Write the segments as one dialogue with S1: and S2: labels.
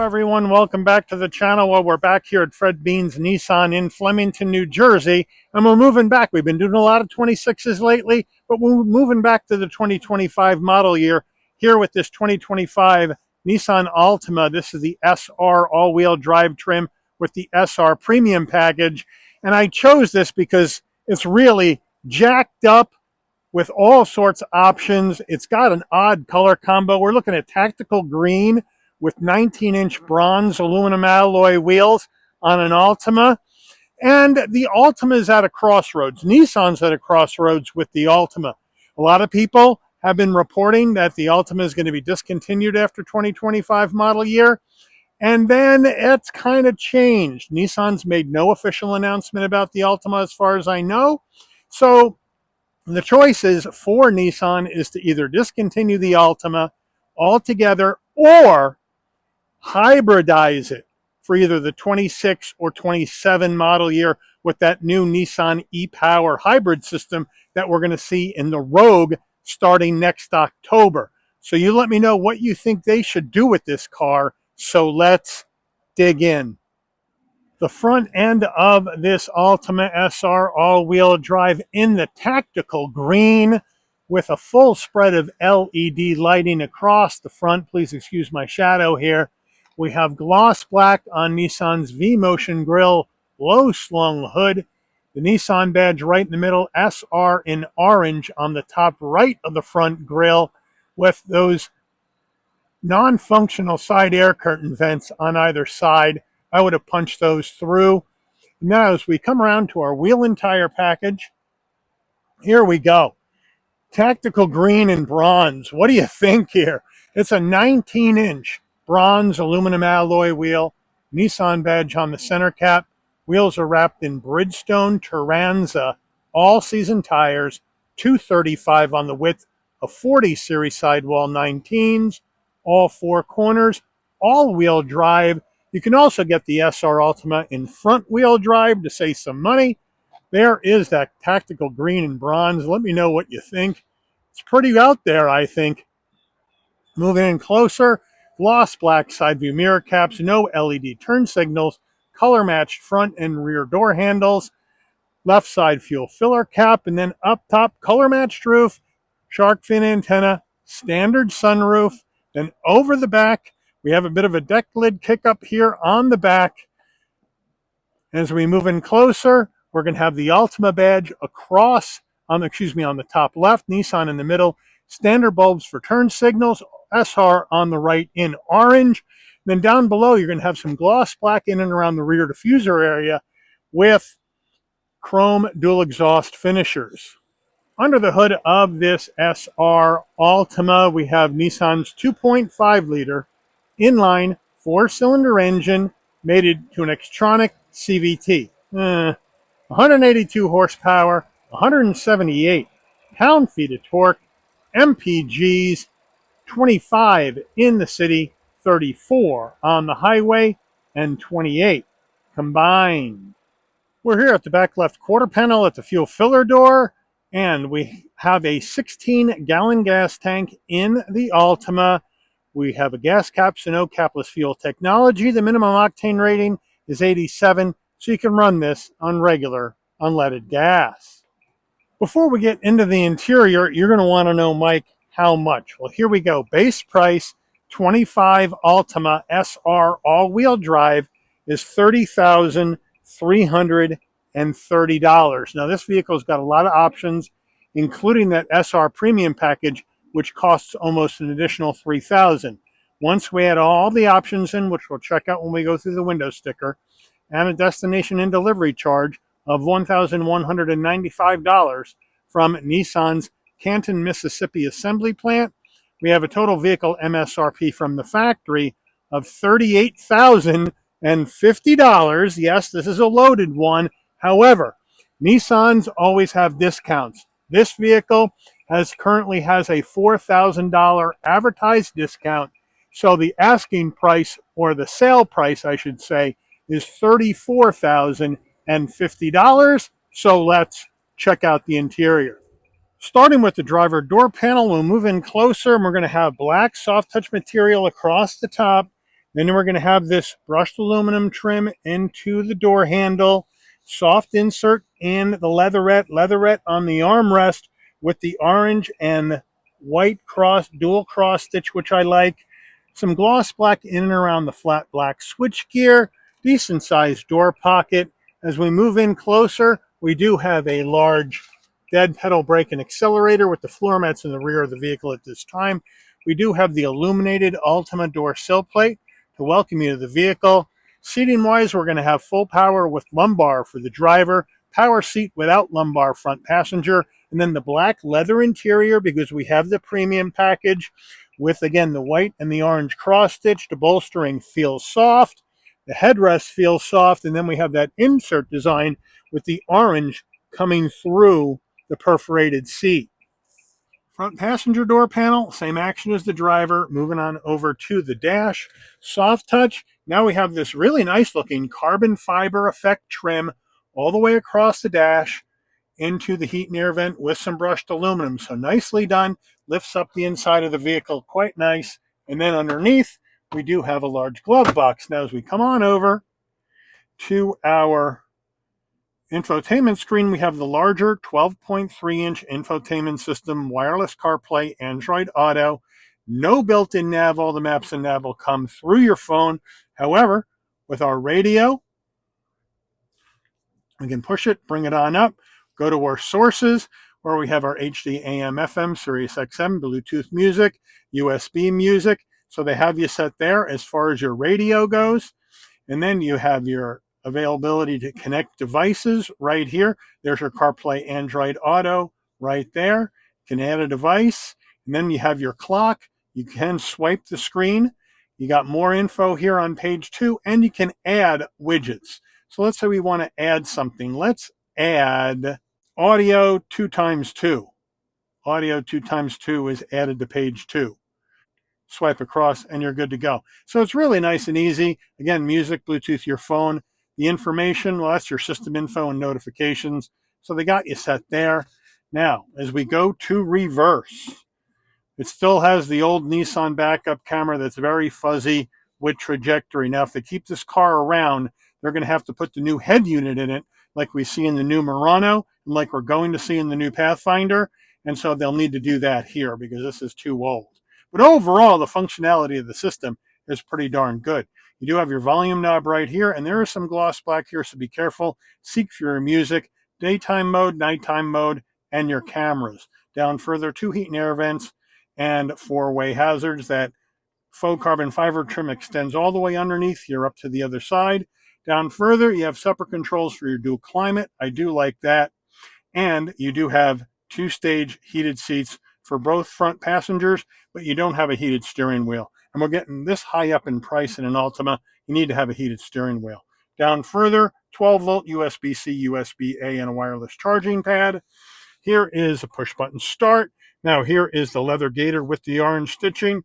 S1: Everyone, welcome back to the channel. Well, we're back here at Fred Bean's Nissan in Flemington, New Jersey, and we're moving back. We've been doing a lot of 26s lately, but we're moving back to the 2025 model year here with this 2025 Nissan Altima. This is the SR all-wheel drive trim with the SR Premium package, and I chose this because it's really jacked up with all sorts of options. It's got an odd color combo. We're looking at tactical green with 19-inch bronze aluminum alloy wheels on an Altima. And the Altima is at a crossroads. Nissan's at a crossroads with the Altima. A lot of people have been reporting that the Altima is going to be discontinued after 2025 model year. And then it's kind of changed. Nissan's made no official announcement about the Altima as far as I know. So the choices for Nissan is to either discontinue the Altima altogether or hybridize it for either the 26 or 27 model year with that new Nissan e-Power hybrid system that we're going to see in the Rogue starting next October. So you let me know what you think they should do with this car. So let's dig in. The front end of this Altima SR all-wheel drive in the tactical green with a full spread of LED lighting across the front. Please excuse my shadow here. We have gloss black on Nissan's V-Motion grille, low-slung hood, the Nissan badge right in the middle, SR in orange on the top right of the front grille with those non-functional side air curtain vents on either side. I would have punched those through. Now, as we come around to our wheel and tire package, here we go. Tactical green and bronze. What do you think here? It's a 19-inch bronze aluminum alloy wheel, Nissan badge on the center cap. Wheels are wrapped in Bridgestone Turanza all-season tires, 235 on the width of 40 series sidewall 19s, all four corners, all-wheel drive. You can also get the SR Altima in front-wheel drive to save some money. There is that tactical green and bronze. Let me know what you think. It's pretty out there, I think. Moving in closer, gloss black side view mirror caps, no LED turn signals, color matched front and rear door handles, left side fuel filler cap, and then up top color matched roof, shark fin antenna, standard sunroof. Then over the back, we have a bit of a deck lid kick up here on the back. As we move in closer, we're going to have the Altima badge across on the top left, Nissan in the middle, standard bulbs for turn signals, SR on the right in orange. Then down below, you're going to have some gloss black in and around the rear diffuser area with chrome dual exhaust finishers. Under the hood of this SR Altima, we have Nissan's 2.5 liter inline four-cylinder engine mated to an Xtronic CVT. 182 horsepower, 178 pound-feet of torque, MPGs, 25 in the city, 34 on the highway, and 28 combined. We're here at the back left quarter panel at the fuel filler door, and we have a 16-gallon gas tank in the Altima. We have a gas cap, so no capless fuel technology. The minimum octane rating is 87, so you can run this on regular unleaded gas. Before we get into the interior, you're going to want to know, Mike, how much? Well, here we go. Base price, 25 Altima SR all-wheel drive is $30,330. Now, this vehicle's got a lot of options, including that SR Premium package, which costs almost an additional $3,000. Once we add all the options in, which we'll check out when we go through the window sticker, and a destination and delivery charge of $1,195 from Nissan's Canton, Mississippi assembly plant, we have a total vehicle MSRP from the factory of $38,050. Yes, this is a loaded one. However, Nissans always have discounts. This vehicle currently has a $4,000 advertised discount. So the asking price, or the sale price, I should say, is $34,050. So let's check out the interior. Starting with the driver door panel, we'll move in closer, and we're going to have black soft touch material across the top, Then we're going to have this brushed aluminum trim into the door handle, soft insert in the leatherette on the armrest with the orange and white dual cross stitch, which I like. Some gloss black in and around the flat black switch gear, decent sized door pocket. As we move in closer, we do have a large dead pedal brake and accelerator with the floor mats in the rear of the vehicle at this time. We do have the illuminated Altima door sill plate to welcome you to the vehicle. Seating wise, we're going to have full power with lumbar for the driver, power seat without lumbar front passenger, and then the black leather interior because we have the premium package with, again, the white and the orange cross stitch. The bolstering feels soft, the headrest feels soft, and then we have that insert design with the orange coming through the perforated seat. Front passenger door panel, same action as the driver. Moving on over to the dash. Soft touch. Now we have this really nice looking carbon fiber effect trim all the way across the dash into the heat and air vent with some brushed aluminum. So nicely done. Lifts up the inside of the vehicle quite nice. And then underneath, we do have a large glove box. Now as we come on over to our infotainment screen, we have the larger 12.3-inch infotainment system, wireless CarPlay, Android Auto, no built-in nav. All the maps and nav will come through your phone. However, with our radio, we can push it, bring it on up, go to our sources, where we have our HD AM FM, Sirius XM, Bluetooth music, USB music. So they have you set there as far as your radio goes. And then you have your availability to connect devices right here. There's your CarPlay Android Auto right there. You can add a device. And then you have your clock. You can swipe the screen. You got more info here on page 2, and you can add widgets. So let's say we want to add something. Let's add audio 2x2. Audio 2x2 is added to page 2. Swipe across and you're good to go. So it's really nice and easy. Again, music, Bluetooth, your phone. The information, well, that's your system info and notifications. So they got you set there. Now, as we go to reverse, it still has the old Nissan backup camera that's very fuzzy with trajectory. Now, if they keep this car around, they're going to have to put the new head unit in it, like we see in the new Murano, and like we're going to see in the new Pathfinder. And so they'll need to do that here because this is too old. But overall, the functionality of the system is pretty darn good. You do have your volume knob right here, and there is some gloss black here, so be careful. Seek for your music, daytime mode, nighttime mode, and your cameras. Down further, 2 heat and air vents and 4-way hazards. That faux carbon fiber trim extends all the way underneath here up to the other side. Down further, you have separate controls for your dual climate. I do like that. And you do have 2-stage heated seats for both front passengers, but you don't have a heated steering wheel. And we're getting this high up in price in an Altima, you need to have a heated steering wheel. Down further, 12-volt USB-C, USB-A, and a wireless charging pad. Here is a push-button start. Now here is the leather gator with the orange stitching.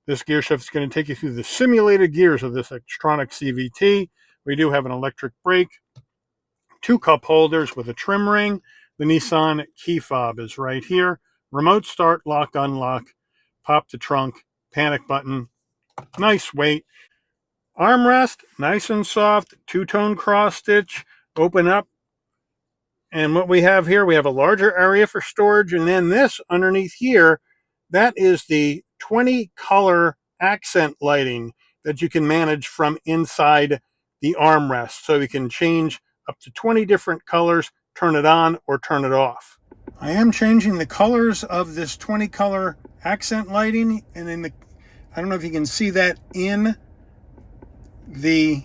S1: This gear shift is going to take you through the simulated gears of this Xtronic CVT. We do have an electric brake, 2 cup holders with a trim ring. The Nissan key fob is right here. Remote start, lock, unlock, pop the trunk, panic button. Nice weight. Armrest, nice and soft, 2-tone cross stitch, open up. And what we have here, we have a larger area for storage. And then this underneath here, that is the 20 color accent lighting that you can manage from inside the armrest. So you can change up to 20 different colors, turn it on or turn it off. I am changing the colors of this 20 color accent lighting, and in the, I don't know if you can see that in the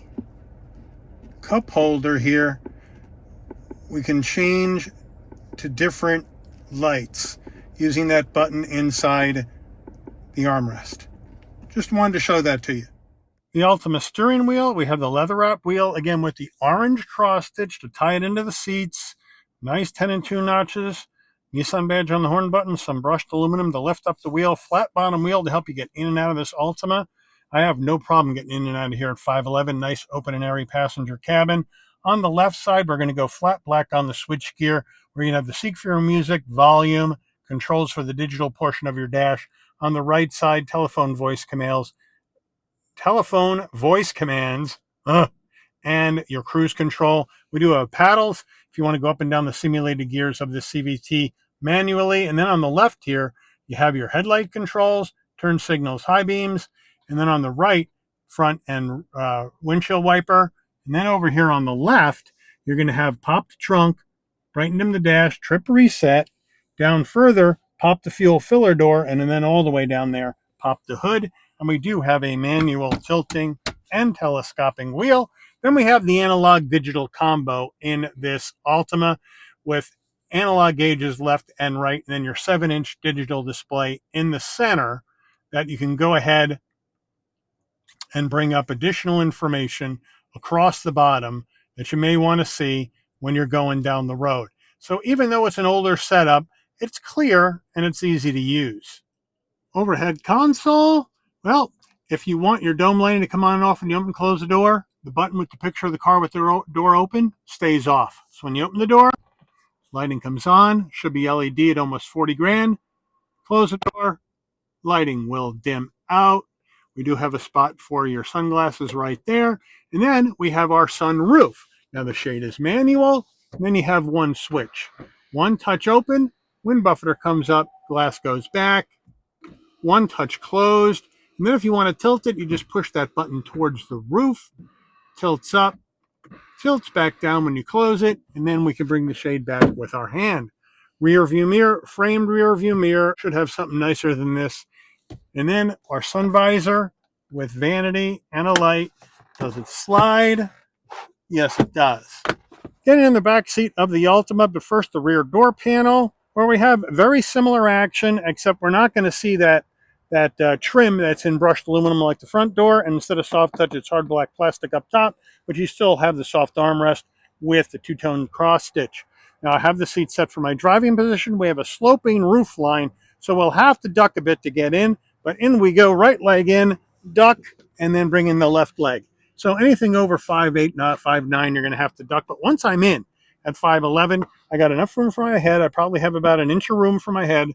S1: cup holder here, we can change to different lights using that button inside the armrest. Just wanted to show that to you. The Altima steering wheel, we have the leather wrap wheel, again with the orange cross stitch to tie it into the seats. Nice 10 and 2 notches. Nissan badge on the horn button, some brushed aluminum to lift up the wheel, flat bottom wheel to help you get in and out of this Altima. I have no problem getting in and out of here at 5'11", nice open and airy passenger cabin. On the left side, we're going to go flat black on the switch gear, where you have the seek for your music, volume, controls for the digital portion of your dash. On the right side, telephone voice commands, telephone voice commands, and your cruise control. We do have paddles if you want to go up and down the simulated gears of the CVT manually. And then on the left here, you have your headlight controls, turn signals, high beams. And then on the right, front and windshield wiper. And then over here on the left, you're going to have pop the trunk, brighten dim the dash, trip reset. Down further, pop the fuel filler door, and then all the way down there, pop the hood. And we do have a manual tilting and telescoping wheel. Then we have the analog digital combo in this Altima with analog gauges left and right, and then your 7-inch digital display in the center that you can go ahead and bring up additional information across the bottom that you may want to see when you're going down the road. So even though it's an older setup, it's clear and it's easy to use. Overhead console. Well, if you want your dome lighting to come on and off when you open and close the door, the button with the picture of the car with the door open stays off. So when you open the door, lighting comes on, should be LED at almost 40 grand. Close the door, lighting will dim out. We do have a spot for your sunglasses right there. And then we have our sunroof. Now the shade is manual. And then you have one switch. One touch open, wind buffeter comes up, glass goes back. One touch closed. And then if you want to tilt it, you just push that button towards the roof. Tilts up, tilts back down when you close it. And then we can bring the shade back with our hand. Rear view mirror, framed rear view mirror. Should have something nicer than this. And then our sun visor with vanity and a light. Does it slide? Yes, it does. Getting in the back seat of the Altima, but first the rear door panel, where we have very similar action, except we're not going to see that trim that's in brushed aluminum like the front door, and instead of soft touch, it's hard black plastic up top, but you still have the soft armrest with the two-tone cross stitch. Now I have the seat set for my driving position. We have a sloping roof line, so we'll have to duck a bit to get in, but in we go, right leg in, duck, and then bring in the left leg. So anything over 5'8", not 5'9", you're going to have to duck. But once I'm in at 5'11", I got enough room for my head. I probably have about an inch of room for my head.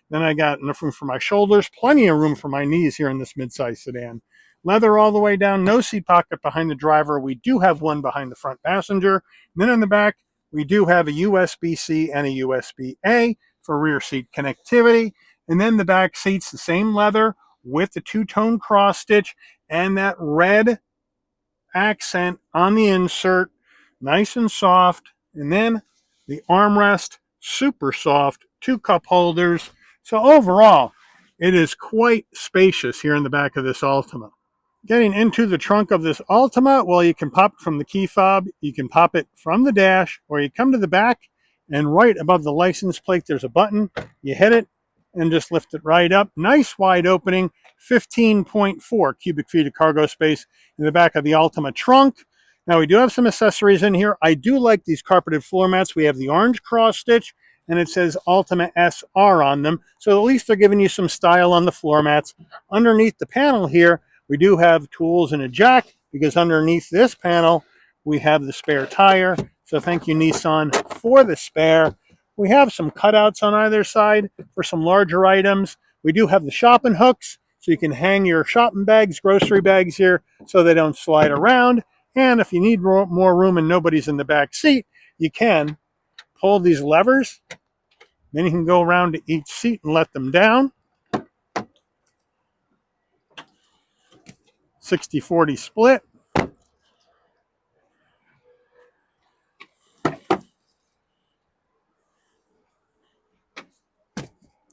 S1: Then I got enough room for my shoulders, plenty of room for my knees here in this midsize sedan. Leather all the way down, no seat pocket behind the driver. We do have one behind the front passenger. And then in the back, we do have a USB-C and a USB-A for rear seat connectivity. And then the back seat's the same leather with the two-tone cross stitch and that red accent on the insert, nice and soft. And then the armrest, super soft, 2 cup holders. So overall, it is quite spacious here in the back of this Altima. Getting into the trunk of this Altima, well, you can pop it from the key fob, you can pop it from the dash, or you come to the back, and right above the license plate, there's a button. You hit it and just lift it right up. Nice wide opening, 15.4 cubic feet of cargo space in the back of the Altima trunk. Now, we do have some accessories in here. I do like these carpeted floor mats. We have the orange cross stitch, and it says Altima SR on them. So at least they're giving you some style on the floor mats. Underneath the panel here, we do have tools and a jack, because underneath this panel, we have the spare tire. So thank you, Nissan, for the spare. We have some cutouts on either side for some larger items. We do have the shopping hooks, so you can hang your shopping bags, grocery bags here, so they don't slide around. And if you need more room and nobody's in the back seat, you can pull these levers. Then you can go around to each seat and let them down. 60-40 split.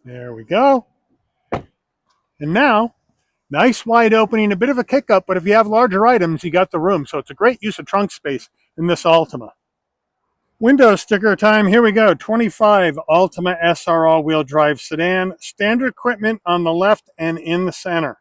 S1: There we go. And now, nice wide opening, a bit of a kick up, but if you have larger items, you got the room. So it's a great use of trunk space in this Altima. Window sticker time. Here we go. 25 Altima SR all-wheel drive sedan. Standard equipment on the left and in the center.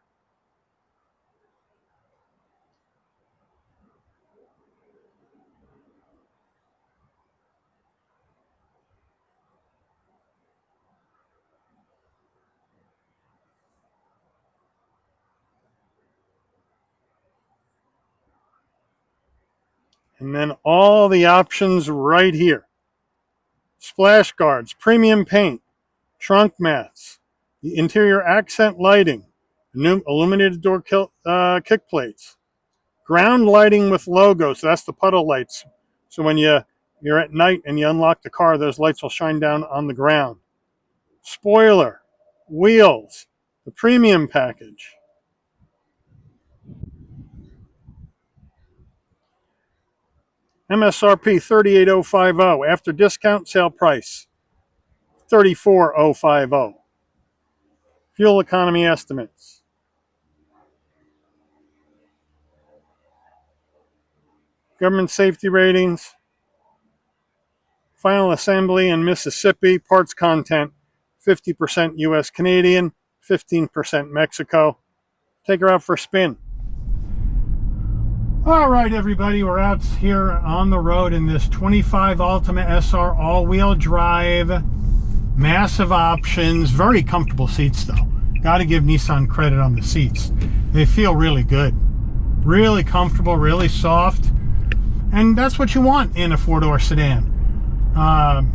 S1: And then all the options right here. Splash guards, premium paint, trunk mats, the interior accent lighting, illuminated door kick plates, ground lighting with logos. So that's the puddle lights. So when you're at night and you unlock the car, those lights will shine down on the ground. Spoiler, wheels, the premium package. MSRP 38,050. After discount, sale price 34,050. Fuel economy estimates. Government safety ratings. Final assembly in Mississippi. Parts content 50% US Canadian, 15% Mexico. Take her out for a spin. All right, everybody, we're out here on the road in this 25 Altima SR all-wheel drive. Massive options, very comfortable seats though. Got to give Nissan credit on the seats. They feel really good. Really comfortable, really soft. And that's what you want in a four-door sedan.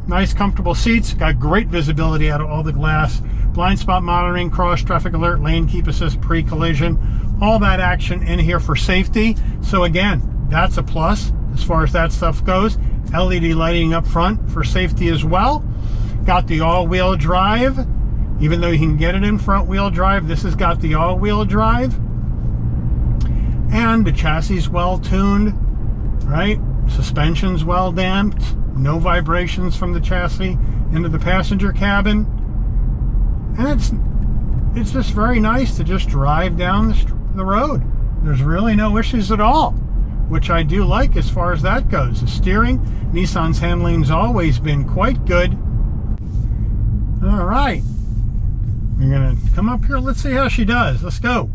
S1: Nice comfortable seats, got great visibility out of all the glass, blind spot monitoring, cross traffic alert, lane keep assist, pre-collision, all that action in here for safety. So again, that's a plus as far as that stuff goes. LED lighting up front for safety as well. Got the all-wheel drive. Even though you can get it in front-wheel drive, this has got the all-wheel drive. And the chassis is well-tuned, right? Suspension's well-damped. No vibrations from the chassis into the passenger cabin. And it's just very nice to just drive down the road. There's really no issues at all, which I do like as far as that goes. The steering, Nissan's handling's always been quite good. All right, we're gonna come up here. Let's see how she does. Let's go.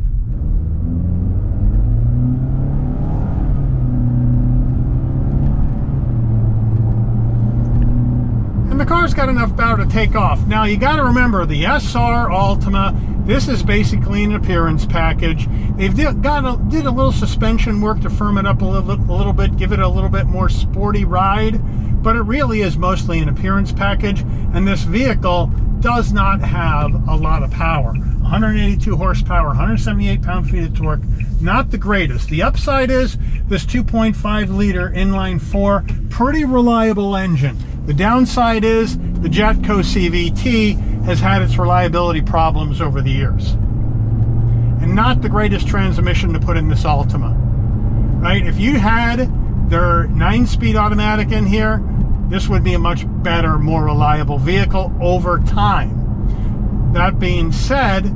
S1: And the car's got enough power to take off. Now you got to remember the SR Altima. This is basically an appearance package. They've did a little suspension work to firm it up a little bit, give it a little bit more sporty ride. But it really is mostly an appearance package. And this vehicle does not have a lot of power. 182 horsepower, 178 pound-feet of torque. Not the greatest. The upside is this 2.5 liter inline-4, pretty reliable engine. The downside is the Jatco CVT has had its reliability problems over the years. And not the greatest transmission to put in this Altima. Right? If you had their 9-speed automatic in here, this would be a much better, more reliable vehicle over time. That being said,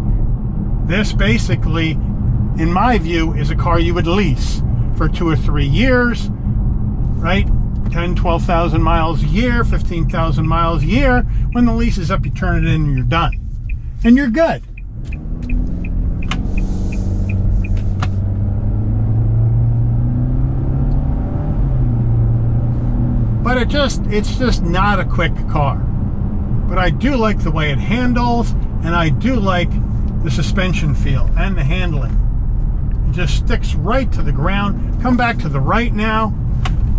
S1: this basically, in my view, is a car you would lease for 2 or 3 years, right? 10, 12,000 miles a year, 15,000 miles a year. When the lease is up, you turn it in and you're done. And you're good. But it's just not a quick car. But I do like the way it handles, and I do like the suspension feel and the handling. It just sticks right to the ground. Come back to the right now.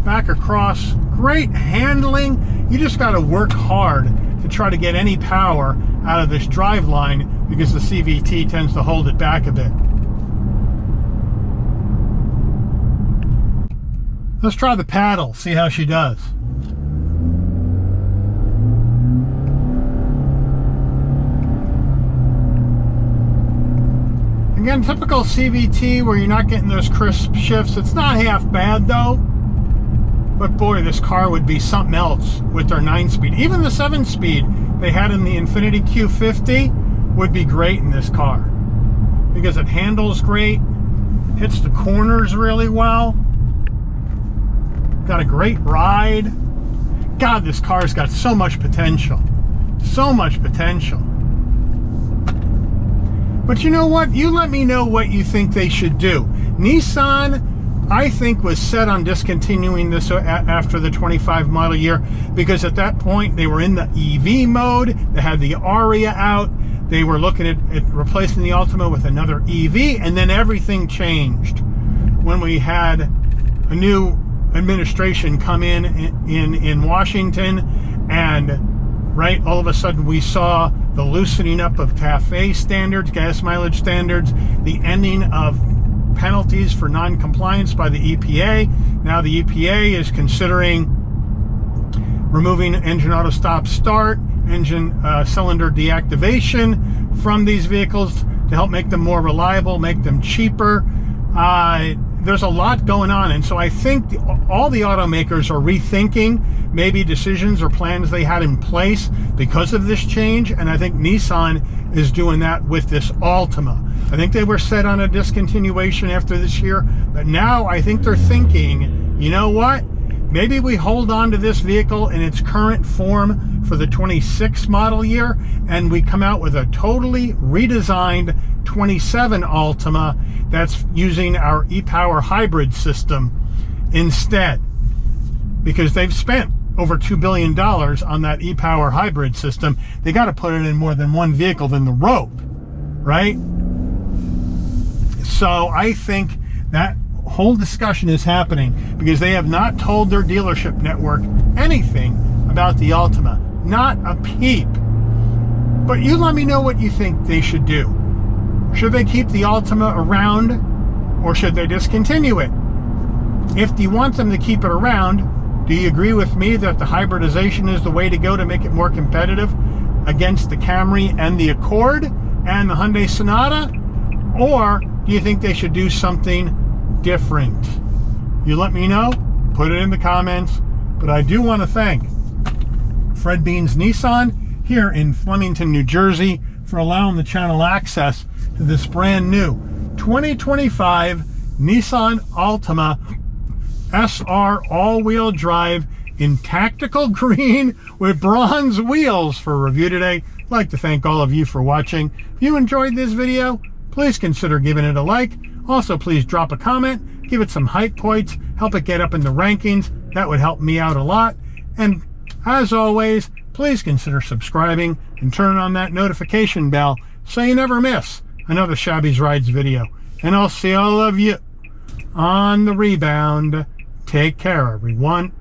S1: Back across, great handling. You just got to work hard to try to get any power out of this drive line because the CVT tends to hold it back a bit. Let's try the paddle, see how she does. Again, typical CVT where you're not getting those crisp shifts. It's not half bad though. But boy, this car would be something else with their 9-speed. Even the 7-speed they had in the Infiniti Q50 would be great in this car. Because it handles great, hits the corners really well. Got a great ride. God, this car's got so much potential. So much potential. But you know what? You let me know what you think they should do. Nissan, I think, was set on discontinuing this after the 25 model year because at that point they were in the EV mode. They had the Aria out. They were looking at replacing the Altima with another EV, and then everything changed when we had a new administration come in Washington and right? All of a sudden we saw the loosening up of CAFE standards, gas mileage standards, the ending of penalties for non-compliance by the EPA. Now the EPA is considering removing engine auto stop start, engine cylinder deactivation from these vehicles to help make them more reliable, make them cheaper. There's a lot going on, and so I think all the automakers are rethinking maybe decisions or plans they had in place because of this change, and I think Nissan is doing that with this Altima. I think they were set on a discontinuation after this year, but now I think they're thinking, you know what? Maybe we hold on to this vehicle in its current form for the 26 model year, and we come out with a totally redesigned 27 Altima that's using our e-Power hybrid system instead, because they've spent over $2 billion on that e-Power hybrid system. They got to put it in more than one vehicle than the road, right? So I think that whole discussion is happening because they have not told their dealership network anything about the Altima, not a peep. But you let me know what you think they should do. Should they keep the Altima around, or should they discontinue it? If you want them to keep it around, do you agree with me that the hybridization is the way to go to make it more competitive against the Camry and the Accord and the Hyundai Sonata? Or do you think they should do something different? You let me know, put it in the comments. But I do want to thank Fred Beans Nissan here in Flemington, New Jersey, for allowing the channel access to this brand new 2025 Nissan Altima SR all-wheel drive in tactical green with bronze wheels for review today. I'd like to thank all of you for watching. If you enjoyed this video, please consider giving it a like. Also, please drop a comment, give it some hype points, help it get up in the rankings. That would help me out a lot. And as always, please consider subscribing and turn on that notification bell so you never miss another Shabby's Rides video. And I'll see all of you on the rebound. Take care, everyone.